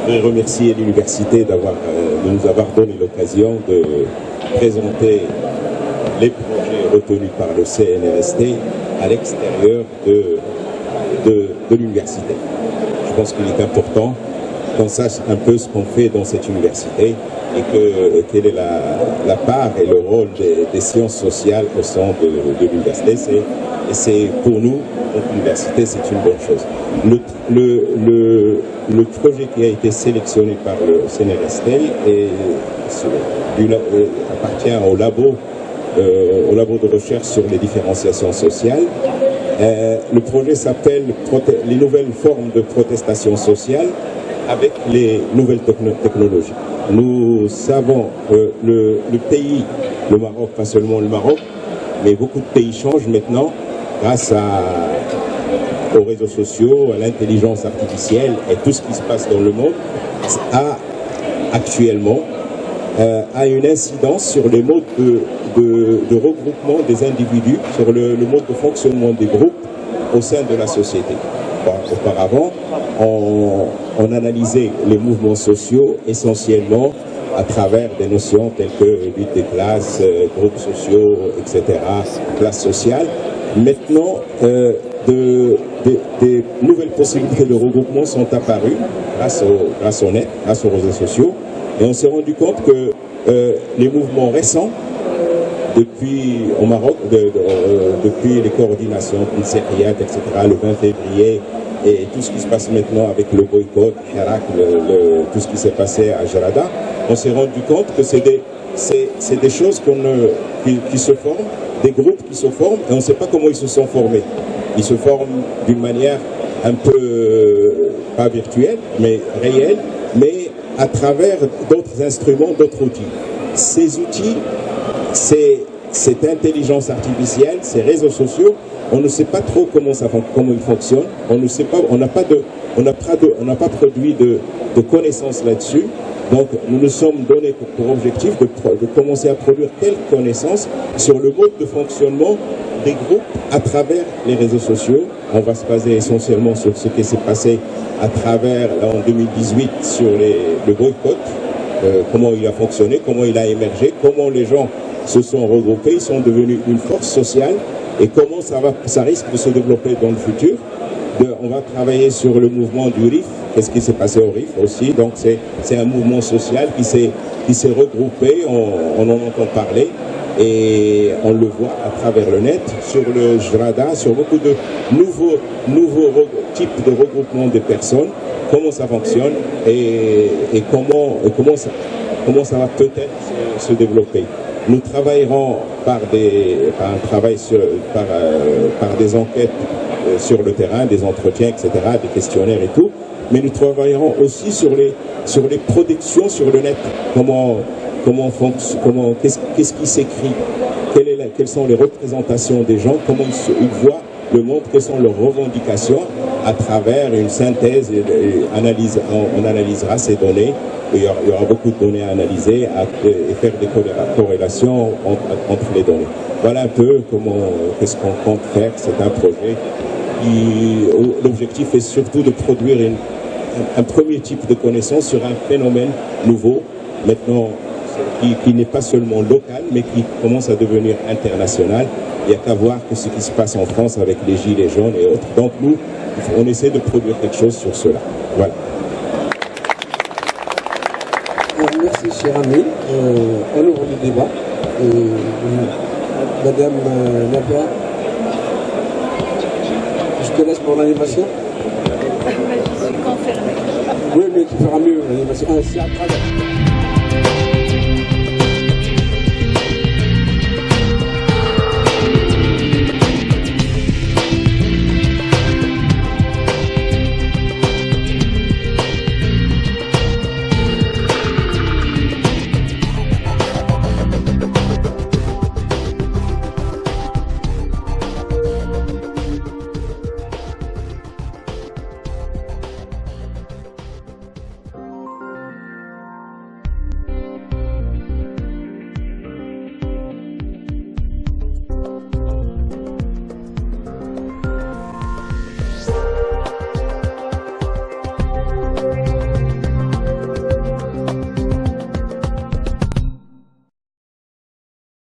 voudrais remercier l'université de nous avoir donné l'occasion de présenter les projets retenus par le CNRST à l'extérieur de l'université. Je pense qu'il est important qu'on sache un peu ce qu'on fait dans cette université et quelle est la part et le rôle des sciences sociales au sein de l'université. Et c'est pour nous, notre université, c'est une bonne chose. Le projet qui a été sélectionné par le CNRST appartient au labo de recherche sur les différenciations sociales. Le projet s'appelle « Les nouvelles formes de protestation sociale avec les nouvelles technologies ». Nous savons que le pays, le Maroc, pas seulement le Maroc, mais beaucoup de pays changent maintenant grâce aux réseaux sociaux, à l'intelligence artificielle et tout ce qui se passe dans le monde, actuellement, a une incidence sur les modes de regroupement des individus, sur le mode de fonctionnement des groupes au sein de la société. Auparavant, on analysait les mouvements sociaux essentiellement à travers des notions telles que lutte des classes, groupes sociaux, etc., classes sociales. Maintenant, des nouvelles possibilités de regroupement sont apparues grâce au net, grâce aux réseaux sociaux. Et on s'est rendu compte que les mouvements récents, depuis au Maroc, depuis les coordinations, Inseriat, etc., le 20 février, et tout ce qui se passe maintenant avec le boycott, Hirak, tout ce qui s'est passé à Jarada, on s'est rendu compte que c'est des choses qui se forment, des groupes qui se forment, et on ne sait pas comment ils se sont formés. Ils se forment d'une manière un peu, pas virtuelle, mais réelle, mais à travers d'autres instruments, d'autres outils. Ces outils, cette intelligence artificielle, ces réseaux sociaux, on ne sait pas trop comment ils fonctionnent, on ne sait pas, on n'a pas produit de connaissances là-dessus. Donc nous nous sommes donnés pour objectif de commencer à produire quelques connaissances sur le mode de fonctionnement des groupes à travers les réseaux sociaux. On va se baser essentiellement sur ce qui s'est passé à travers, en 2018, sur le boycott, comment il a fonctionné, comment il a émergé, comment les gens se sont regroupés, ils sont devenus une force sociale et comment ça risque de se développer dans le futur. On va travailler sur le mouvement du RIF, qu'est-ce qui s'est passé au RIF aussi, donc c'est un mouvement social qui s'est regroupé, on en entend parler et on le voit à travers le net, sur le Jrada, sur beaucoup de nouveaux types de regroupement des personnes, comment ça fonctionne et comment ça va peut-être se développer. Nous travaillerons par des enquêtes sur le terrain, des entretiens, etc., des questionnaires et tout, mais nous travaillerons aussi sur les productions sur le net. Qu'est-ce qui s'écrit, quelles sont les représentations des gens, comment ils voient le monde, quelles sont leurs revendications à travers une synthèse on analysera ces données. Il y aura beaucoup de données à analyser et faire des corrélations entre les données. Voilà un peu qu'est-ce qu'on compte faire. C'est un projet l'objectif est surtout de produire un premier type de connaissance sur un phénomène nouveau, maintenant qui n'est pas seulement local, mais qui commence à devenir international. Il n'y a qu'à voir que ce qui se passe en France avec les gilets jaunes et autres. Donc nous, on essaie de produire quelque chose sur cela. Voilà. Merci, cher ami. On ouvre le débat. Madame Nabia, je te laisse pour l'animation. Je suis confirmée. Oui, mais tu feras mieux l'animation. C'est à travers.